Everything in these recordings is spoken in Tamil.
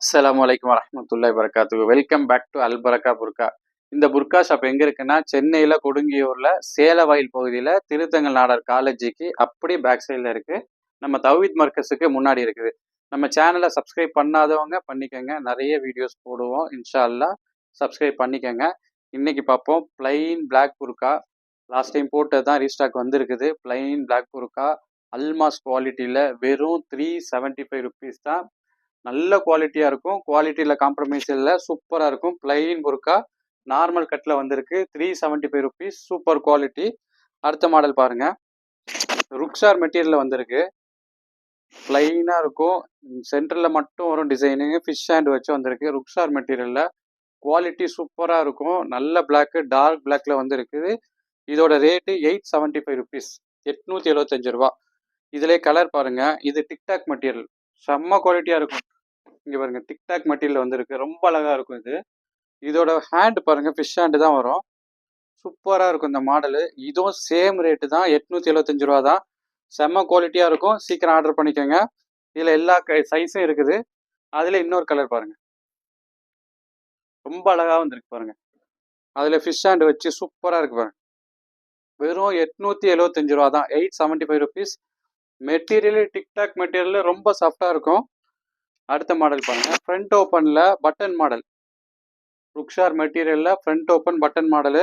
அஸ்ஸலாமு அலைக்கும் வரஹ்மத்துல்லாஹி வபரகாத்துஹு. வெல்கம் பேக் டு அல் பரக்கா புர்கா. இந்த புர்கா ஷாப் எங்க இருக்குன்னா, சென்னையில கொடுங்கியூர்ல சேலவாயில் பகுதியில திருத்தங்கல் நாடார் காலேஜுக்கு அப்படியே பேக் சைடுல இருக்கு. நம்ம தௌஹீத் மர்கஸுக்கு முன்னாடி இருக்குது. நம்ம சேனலை சப்ஸ்கிரைப் பண்ணாதவங்க பண்ணிக்கங்க. நிறைய வீடியோஸ் போடுவோம். இன்ஷா அல்லாஹ் சப்ஸ்கிரைப் பண்ணிக்கங்க. இன்னைக்கு பார்ப்போம் பிளைன் பிளாக் புர்கா. லாஸ்ட் டைம் போட்டது தான் ரீஸ்டாக் வந்திருக்குது. பிளைன் பிளாக் புர்கா அல்மாஸ் குவாலிட்டியில் வெறும் 375 ருபீஸ் தான். நல்ல குவாலிட்டியாக இருக்கும். குவாலிட்டியில் காம்ப்ரமைஸ் இல்லை, சூப்பராக இருக்கும். பிளைன் புர்கா நார்மல் கட்டில் வந்திருக்கு. 375 ருபீஸ், சூப்பர் குவாலிட்டி. அடுத்த மாடல் பாருங்க, ருக்ஸார் மெட்டீரியலில் வந்திருக்கு. பிளைனாக இருக்கும், சென்டரில் மட்டும் வரும் டிசைனுங்க. ஃபிஷ் ஹேண்ட் வச்சு வந்திருக்கு. ருக்ஸார் மெட்டீரியலில் குவாலிட்டி சூப்பராக இருக்கும். நல்ல பிளாக்கு, டார்க் பிளாக்ல வந்திருக்குது. இதோட ரேட்டு 875 ருபீஸ், 875 ரூபா. இதிலே கலர் பாருங்க, இது டிக்டாக் மெட்டீரியல், செம்ம குவாலிட்டியாக இருக்கும். இங்கே பாருங்க, டிக்டாக் மெட்டீரியல் வந்திருக்கு, ரொம்ப அழகாக இருக்கும். இதோட ஹேண்ட் பாருங்க, ஃபிஷ் ஹேண்டு தான் வரும். சூப்பராக இருக்கும் இந்த மாடலு. இதுவும் சேம் ரேட்டு தான், 875 ரூபா தான். செம்ம குவாலிட்டியாக இருக்கும். சீக்கிரம் ஆர்டர் பண்ணிக்கோங்க. இதில் எல்லா சைஸும் இருக்குது. அதில் இன்னொரு கலர் பாருங்க, ரொம்ப அழகாக வந்திருக்கு பாருங்க. அதில் ஃபிஷ் ஹேண்டு வச்சு சூப்பராக இருக்கு பாருங்க. வெறும் 875 ரூபா தான், 875 ருபீஸ். மெட்டீரியல் டிக்டாக் மெட்டீரியல், ரொம்ப சாஃப்டாக இருக்கும். அடுத்த மாடல் பாருங்க, ஃப்ரண்ட் ஓப்பனில் பட்டன் மாடல். ருக்ஸார் மெட்டீரியலில் front open button model.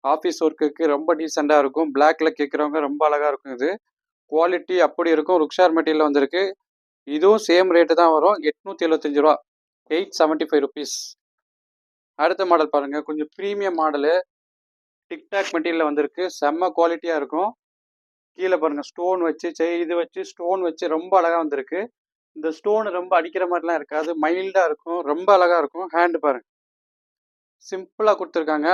Office ஒர்க்குக்கு ரொம்ப டீசெண்டாக இருக்கும். பிளாக்ல கேட்குறவங்க ரொம்ப அழகாக இருக்கும். இது குவாலிட்டி அப்படி இருக்கும். ருக்ஸார் மெட்டீரியல் வந்திருக்கு. இதுவும் சேம் ரேட்டு தான் வரும், 875 ரூபா, 875 ருபீஸ். அடுத்த மாடல் பாருங்க, கொஞ்சம் ப்ரீமியம் மாடலு. டிக்டாக் மெட்டீரியல் வந்திருக்கு. செம்ம குவாலிட்டியாக இருக்கும். கீழே பாருங்க, ஸ்டோன் வச்சு இது வச்சு ஸ்டோன் வச்சு ரொம்ப அழகாக வந்திருக்கு. இந்த ஸ்டோன் ரொம்ப அடிக்கிற மாதிரிலாம் இருக்காது, மைல்டாக இருக்கும், ரொம்ப அழகாக இருக்கும். ஹேண்டு பாருங்க, சிம்பிளாக கொடுத்துருக்காங்க.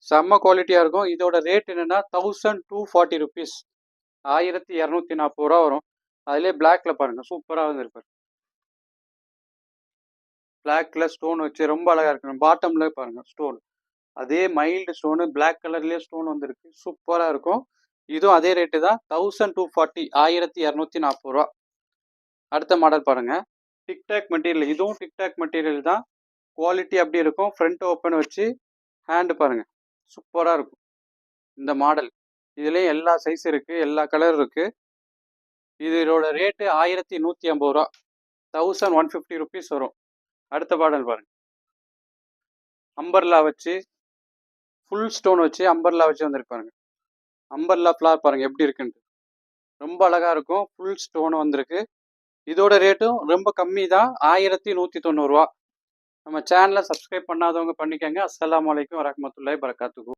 செம்ம குவாலிட்டியாக இருக்கும். இதோட ரேட் என்னென்னா 1240 ருபீஸ், 1240 ரூபா வரும். அதிலே பிளாக்ல பாருங்கள், சூப்பராக வந்துருக்கு. பிளாக்ல ஸ்டோன் வச்சு ரொம்ப அழகாக இருக்கு. பாட்டம்ல பாருங்கள் ஸ்டோன், அதே மைல்டு ஸ்டோனு, பிளாக் கலர்லேயே ஸ்டோன் வந்திருக்கு. சூப்பராக இருக்கும். இதுவும் அதே ரேட்டு தான், 1240, 1240 ரூபா. அடுத்த மாடல் பாருங்க, டிக்டாக் மெட்டீரியல். இதுவும் டிக்டாக் மெட்டீரியல் தான். குவாலிட்டி அப்படி இருக்கும். ஃப்ரண்ட் ஓப்பன் வச்சு ஹேண்டு பாருங்க, சூப்பராக இருக்கும் இந்த மாடல். இதுலேயும் எல்லா சைஸ் இருக்குது, எல்லா கலர் இருக்குது. இதோட ரேட்டு 1150 ரூபா, 1150 ருபீஸ் வரும். அடுத்த மாடல் பாருங்க, அம்பர்லா வச்சு ஃபுல் ஸ்டோன் வச்சு அம்பர்லா வச்சு வந்திருக்கு பாருங்க. அம்பர்லா ஃப்ளார் பாருங்க எப்படி இருக்குன்ட்டு, ரொம்ப அழகாக இருக்கும். ஃபுல் ஸ்டோன் வந்திருக்கு. இதோட ரேட்டும் ரொம்ப கம்மி தான், 1190 ரூபா. நம்ம சேனலை சப்ஸ்கிரைப் பண்ணாதவங்க பண்ணிக்கோங்க. அஸ்ஸலாமு அலைக்கும் வரஹ்மத்துல்லாஹி வபரகாத்துஹு.